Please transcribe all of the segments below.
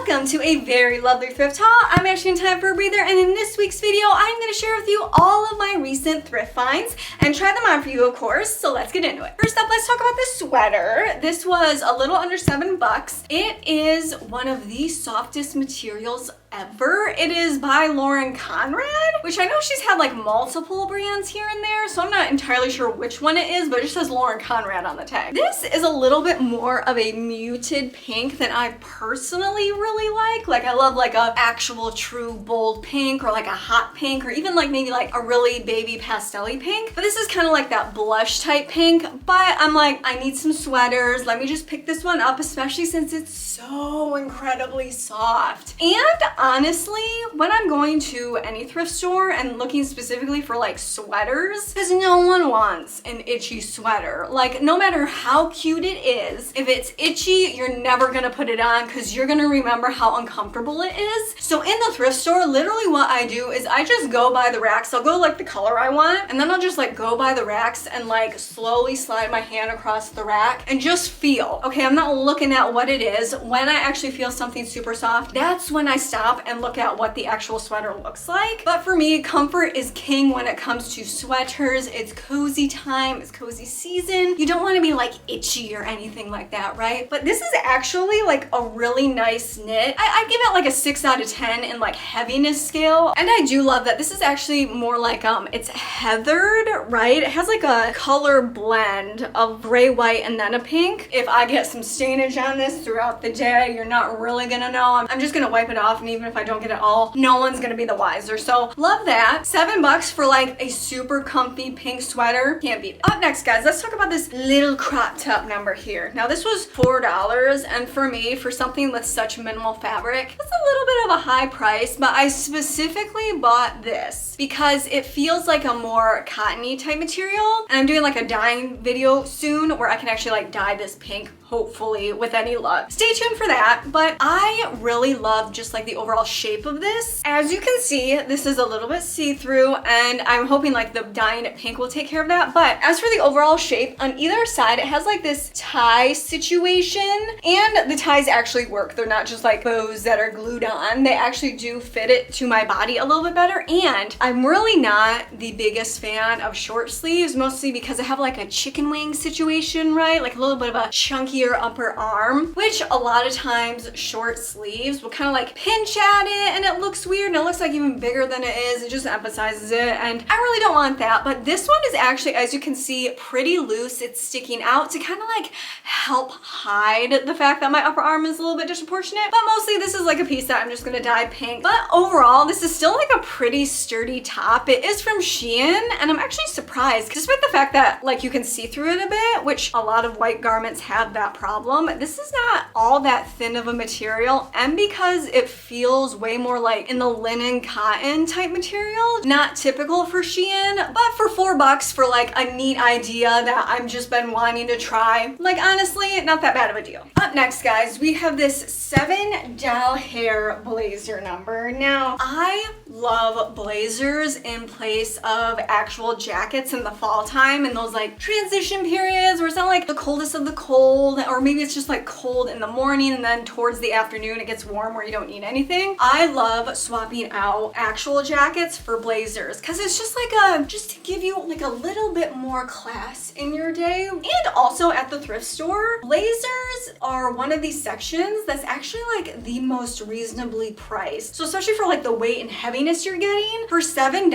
Welcome to a very lovely thrift haul. I'm actually in time for a breather, and in this week's video, I'm going to share with you all of my recent thrift finds and try them on for you, of course. So let's get into it. First up, let's talk about this sweater. This was a little under $7. It is one of the softest materials ever. It is by Lauren Conrad, which I know she's had like multiple brands here and there, so I'm not entirely sure which one it is, but it just says Lauren Conrad on the tag. This is a little bit more of a muted pink than I personally really like. Like I love like a actual true bold pink or like a hot pink or even like maybe like a really baby pastel-y pink. But this is kind of like that blush type pink, but I'm like, I need some sweaters. Let me just pick this one up, especially since it's so incredibly soft. And honestly, when I'm going to any thrift store and looking specifically for like sweaters, because no one wants an itchy sweater. Like no matter how cute it is, if it's itchy, you're never gonna put it on because you're gonna remember how uncomfortable it is. So in the thrift store, literally what I do is I just go by the racks. I'll go like the color I want, and then I'll just like go by the racks and like slowly slide my hand across the rack and just feel. Okay, I'm not looking at what it is. When I actually feel something super soft, that's when I stop and look at what the actual sweater looks like. But for me, comfort is king when it comes to sweaters. It's cozy time, it's cozy season. You don't want to be like itchy or anything like that, right? But this is actually like a really nice knit. I give it like a 6 out of 10 in like heaviness scale. And I do love that this is actually more like, it's heathered, right? It has like a color blend of gray, white, and then a pink. If I get some stainage on this throughout the day, you're not really gonna know. I'm just gonna wipe it off, and even if I don't get it all, no one's gonna be the wiser. So love that. $7 for like a super comfy pink sweater. Can't beat it. Up next, guys, let's talk about this little crop top number here. Now this was $4, and for me, for something with such minimal fabric, it's a little bit of a high price, but I specifically bought this because it feels like a more cottony type material, and I'm doing like a dyeing video soon where I can actually like dye this pink, hopefully with any luck. Stay tuned for that. But I really love just like the overall shape of this. As you can see, this is a little bit see-through, and I'm hoping like the dyeing it pink will take care of that. But as for the overall shape, on either side, it has like this tie situation, and the ties actually work. They're not just like bows that are glued on. They actually do fit it to my body a little bit better. And I'm really not the biggest fan of short sleeves, mostly because I have like a chicken wing situation, right? Like a little bit of a chunkier upper arm, which a lot of times short sleeves will kind of like pinch at it, and it looks weird, and it looks like even bigger than it is. It just emphasizes it, and I really don't want that. But this one is actually, as you can see, pretty loose. It's sticking out to kind of like help hide the fact that my upper arm is a little bit disproportionate, but mostly this is like a piece that I'm just gonna dye pink. But overall, this is still like a pretty sturdy top. It is from Shein, and I'm actually surprised, despite the fact that like you can see through it a bit, which a lot of white garments have that problem. This is not all that thin of a material, and because it feels way more like in the linen cotton type material, not typical for Shein, but for $4 for like a neat idea that I've just been wanting to try, like honestly, not that bad of a deal. Up next, guys, we have this 7 doll hair blazer number. Now, I love blazers in place of actual jackets in the fall time, and those like transition periods where it's not like the coldest of the cold, or maybe it's just like cold in the morning and then towards the afternoon it gets warm where you don't need anything. I love swapping out actual jackets for blazers because it's just like just to give you like a little bit more class in your day. And also at the thrift store, blazers are one of these sections that's actually like the most reasonably priced. So especially for like the weight and heaviness you're getting, for $7,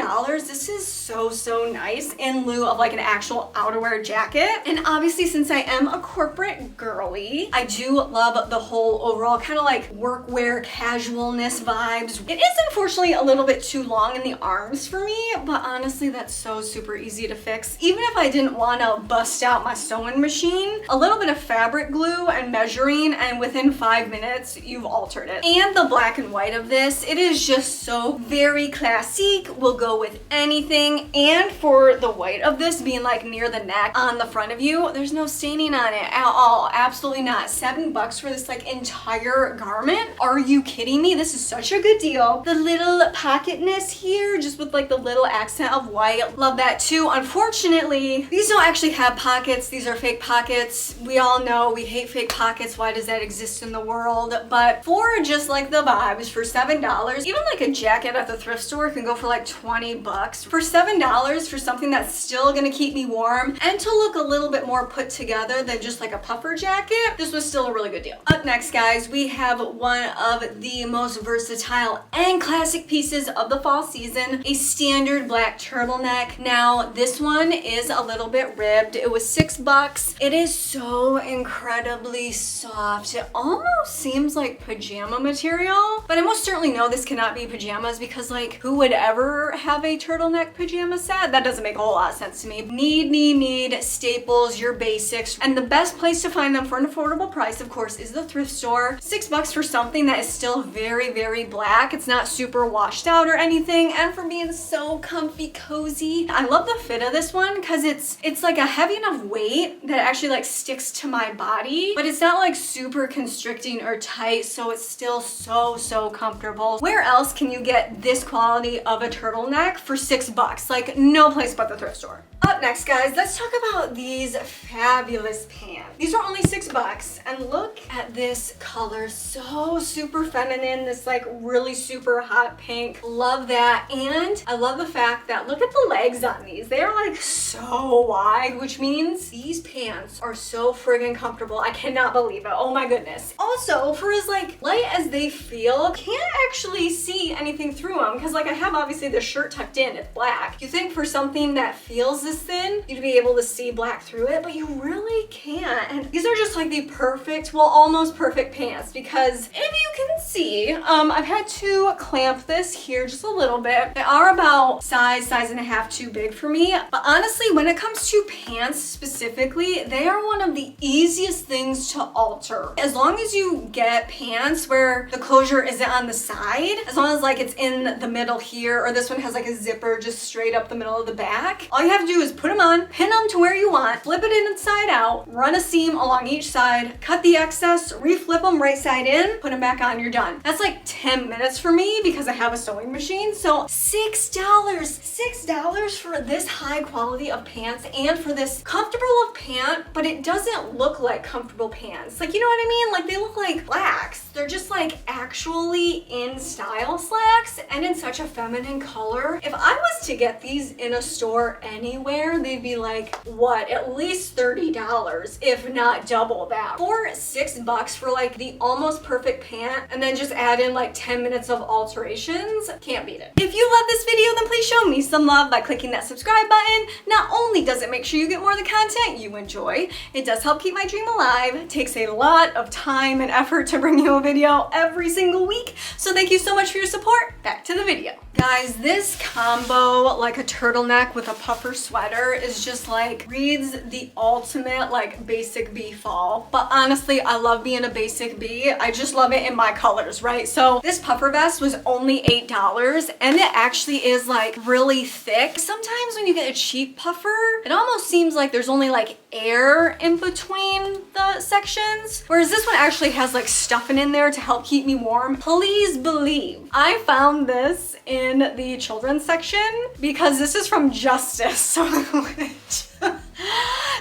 this is so nice in lieu of like an actual outerwear jacket. And obviously, since I am a corporate girly, I do love the whole overall kind of like workwear casualness vibes. It is unfortunately a little bit too long in the arms for me, but honestly, that's so super easy to fix. Even if I didn't want to bust out my sewing machine, a little bit of fabric glue and measuring, and within 5 minutes, you've altered it. And the black and white of this, it is just so very classique, will go with anything. And for the white of this being like near the neck on the front of you, there's no staining on it at all. all. Absolutely not. $7 for this like entire garment? Are you kidding me? This is such a good deal. The little pocketness here, just with like the little accent of white. Love that too. Unfortunately, these don't actually have pockets. These are fake pockets. We all know we hate fake pockets. Why does that exist in the world? But for just like the vibes, for $7, even like a jacket at the thrift store can go for like $20. For $7 for something that's still gonna keep me warm and to look a little bit more put together than just like a puffer jacket, this was still a really good deal. Up next, guys, we have one of the most versatile and classic pieces of the fall season, a standard black turtleneck. Now, this one is a little bit ribbed. It was $6. It is so incredibly soft. It almost seems like pajama material, but I most certainly know this cannot be pajamas because like who would ever have a turtleneck pajama set? That doesn't make a whole lot of sense to me. Need staples, your basics, and the best place to find them for an affordable price, of course, is the thrift store. $6 for something that is still very, very black. It's not super washed out or anything, and for being so comfy, cozy. I love the fit of this one because it's like a heavy enough weight that it actually like sticks to my body, but it's not like super constricting or tight, so it's still so comfortable. Where else can you get this quality of a turtleneck for $6? Like no place but the thrift store. Up next, guys, let's talk about these fabulous pants. These are only $6, and look at this color. So super feminine, this like really super hot pink. Love that. And I love the fact that look at the legs on these. They are like so wide, which means these pants are so friggin' comfortable. I cannot believe it. Oh my goodness. Also, for as like light as they feel, can't actually see anything through them because like I have obviously the shirt tucked in, it's black. You think for something that feels this thin, you'd be able to see black through it, but you really can't. And these are just like the perfect, well, almost perfect pants because if you can see, I've had to clamp this here just a little bit. They are about size and a half too big for me. But honestly, when it comes to pants specifically, they are one of the easiest things to alter. As long as you get pants where the closure isn't on the side, as long as like it's in the middle here, or this one has like a zipper just straight up the middle of the back, all you have to do is put them on, pin them to where you want, flip it inside out, run a seam along each side, cut the excess, reflip them right side in, put them back on, you're done. That's like 10 minutes for me because I have a sewing machine. So $6 for this high quality of pants and for this comfortable of pant, but it doesn't look like comfortable pants. Like, you know what I mean? Like they look like slacks. They're just like actually in style slacks and in such a feminine color. If I was to get these in a store anywhere, they'd be like, what, at least $30, if not double that. For $6 for like the almost perfect pant and then just add in like 10 minutes of alterations, can't beat it. If you love this video, then please show me some love by clicking that subscribe button. Not only does it make sure you get more of the content you enjoy, it does help keep my dream alive. It takes a lot of time and effort to bring you a video every single week. So thank you so much for your support. Back to the video. Guys, this combo, like a turtleneck with a puffer sweater, is just like, reads the ultimate like basic bee fall. But honestly, I love being a basic bee. I just love it in my colors, right? So this puffer vest was only $8 and it actually is like really thick. Sometimes when you get a cheap puffer, it almost seems like there's only like air in between the sections. Whereas this one actually has like stuffing in there to help keep me warm. Please believe I found this in the children's section because this is from Justice. So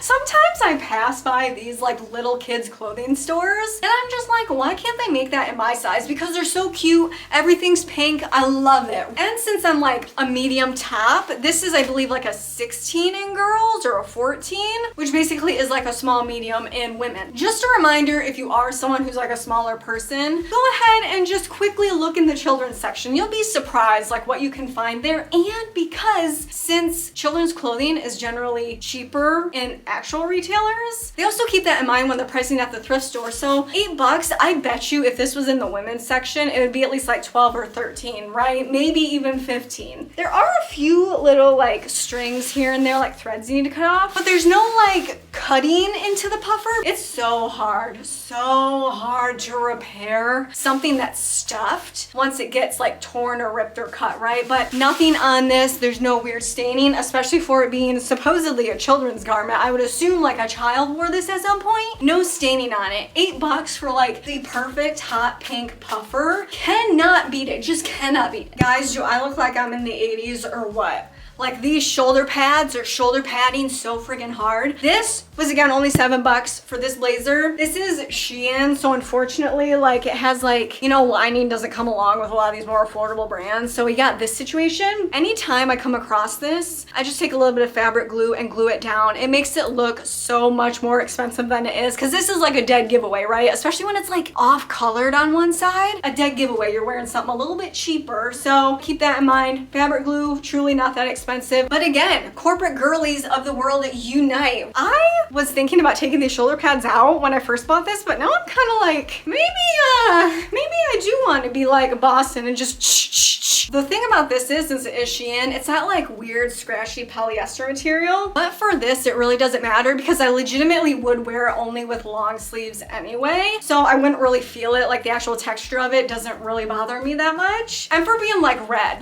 sometimes I pass by these like little kids clothing stores and I'm just like, why can't they make that in my size? Because they're so cute. Everything's pink. I love it. And since I'm like a medium top, this is, I believe, like a 16 in girls or a 14, which basically is like a small medium in women. Just a reminder, if you are someone who's like a smaller person, go ahead and just quickly look in the children's section. You'll be surprised like what you can find there. And because since children's clothing is generally cheaper in actual retailers, they also keep that in mind when they're pricing at the thrift store. So $8, I bet you if this was in the women's section, it would be at least like 12 or 13, right? Maybe even 15. There are a few little like strings here and there, like threads you need to cut off, but there's no like cutting into the puffer. It's so hard to repair something that's stuffed once it gets like torn or ripped or cut, right? But nothing on this. There's no weird staining, especially for it being supposedly a children's woman's garment. I would assume like a child wore this at some point. No staining on it. $8 for like the perfect hot pink puffer. Cannot beat it, just cannot beat it. Guys, do I look like I'm in the 80s or what? Like these shoulder pads or shoulder padding so friggin' hard. This was again only $7 for this blazer. This is Shein, so unfortunately like it has like, you know, lining doesn't come along with a lot of these more affordable brands. So we got this situation. Anytime I come across this, I just take a little bit of fabric glue and glue it down. It makes it look so much more expensive than it is, because this is like a dead giveaway, right? Especially when it's like off colored on one side. A dead giveaway, you're wearing something a little bit cheaper. So keep that in mind. Fabric glue, truly not that expensive. But again, corporate girlies of the world unite. I was thinking about taking these shoulder pads out when I first bought this, but now I'm kind of like, maybe I do want to be like Boston and just shh. The thing about this is, since it is Shein, it's that like weird scratchy polyester material. But for this, it really doesn't matter because I legitimately would wear it only with long sleeves anyway. So I wouldn't really feel it. Like the actual texture of it doesn't really bother me that much. And for being like red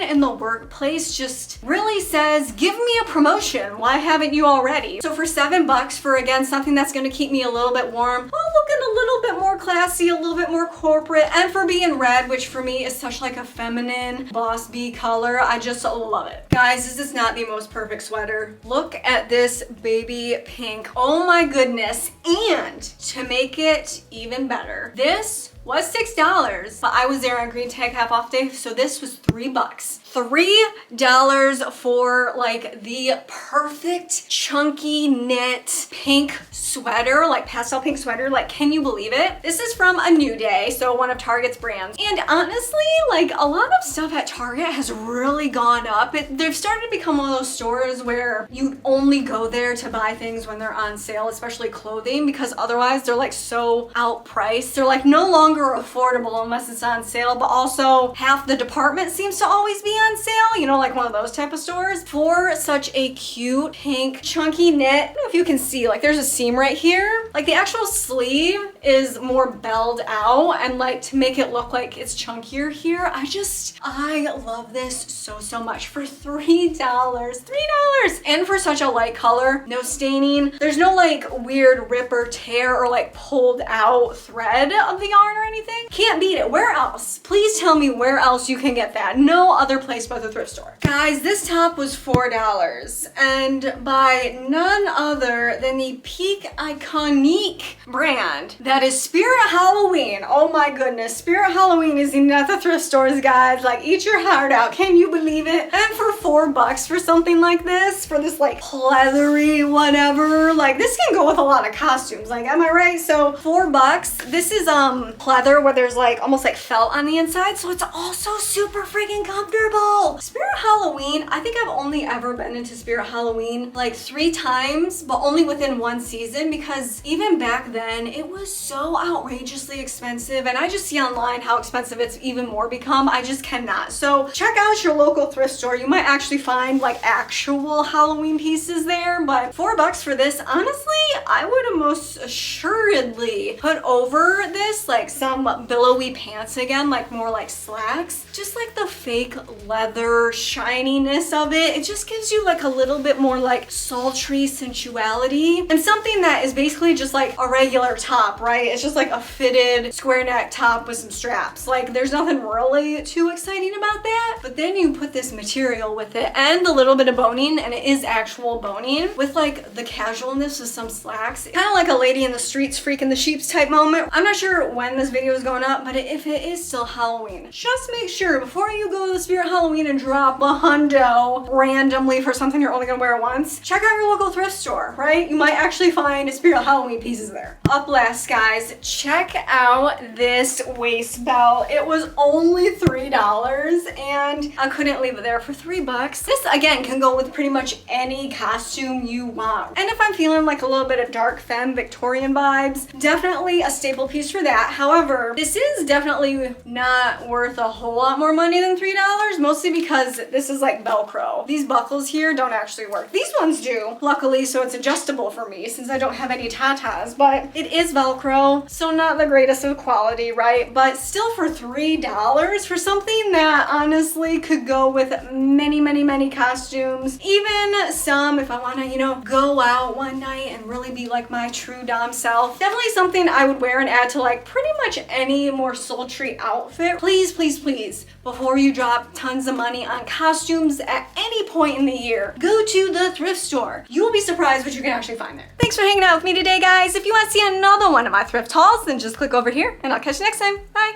in the workplace just really says, give me a promotion. Why haven't you already? So for $7 for, again, something that's gonna keep me a little bit warm, while looking a little bit more classy, a little bit more corporate, and for being red, which for me is such like a feminine boss bee color, I just love it. Guys, this is not the most perfect sweater. Look at this baby pink. Oh my goodness. And to make it even better, this was $6, but I was there on Green Tag half off day, so this was $3. $3 for like the perfect chunky knit pink sweater, like pastel pink sweater. Like, can you believe it? This is from A New Day, so one of Target's brands. And honestly, like a lot of stuff at Target has really gone up. They've started to become one of those stores where you only go there to buy things when they're on sale, especially clothing, because otherwise they're like so outpriced. They're like no longer affordable unless it's on sale, but also half the department seems to always be on sale, you know, like one of those type of stores. For such a cute pink chunky knit, I don't know if you can see, like there's a seam right here. Like the actual sleeve is more belled out, and like to make it look like it's chunkier here, I love this so much for $3. And for such a light color, no staining. There's no like weird rip or tear or like pulled out thread of the yarn or anything. Can't beat it. Where else? Please tell me where else you can get that. No other place but the thrift store. Guys, this top was $4, and by none other than the Peak Iconique brand. That is Spirit Halloween. Oh my goodness. Spirit Halloween is in at the thrift stores, guys. Like, eat your heart out. Can you believe it? And for $4 for something like this, for this like pleathery whatever, like this can go with a lot of costumes. Like, am I right? So $4. This is pleather where there's like almost like felt on the inside, so it's also super freaking comfortable. Spirit Halloween, I think I've only ever been into Spirit Halloween like 3 times, but only within one season, because even back then it was so outrageously expensive, and I just see online how expensive it's even more become. I just cannot. So check out your local thrift store. You might actually find like actual Halloween pieces there, but $4 for this, honestly, I would have most assuredly put over this like some billowy pants again, like more like slacks. Just like the fake leather shininess of it. It just gives you like a little bit more like sultry sensuality, and something that is basically just like a regular top, right? It's just like a fitted square neck top with some straps. Like, there's nothing really too exciting about that. But then you put this material with it and a little bit of boning, and it is actual boning, with like the casualness of some slacks. Kind of like a lady in the streets freaking the sheeps type moment. I'm not sure when this video is going up, but if it is still Halloween, just make sure before you go to the Spirit Halloween and drop a hundo randomly for something you're only gonna wear once, check out your local thrift store, right? You might actually find Spirit Halloween pieces there. Up last, guys, check out this waist belt. It was only $3, and I couldn't leave it there for $3. This again can go with pretty much any costume you want. And if I'm feeling like a little bit of dark femme Victorian vibes, definitely a staple piece for that. However, However, this is definitely not worth a whole lot more money than $3, mostly because this is like Velcro. These buckles here don't actually work. These ones do, luckily, so it's adjustable for me since I don't have any tatas, but it is Velcro, so not the greatest of quality, right? But still for $3 for something that honestly could go with many, many, many costumes. Even some, if I wanna, you know, go out one night and really be like my true dom self. Definitely something I would wear and add to like pretty much any more sultry outfit. Please, please, please, before you drop tons of money on costumes at any point in the year, go to the thrift store. You will be surprised what you can actually find there. Thanks for hanging out with me today, guys. If you want to see another one of my thrift hauls, then just click over here and I'll catch you next time. Bye.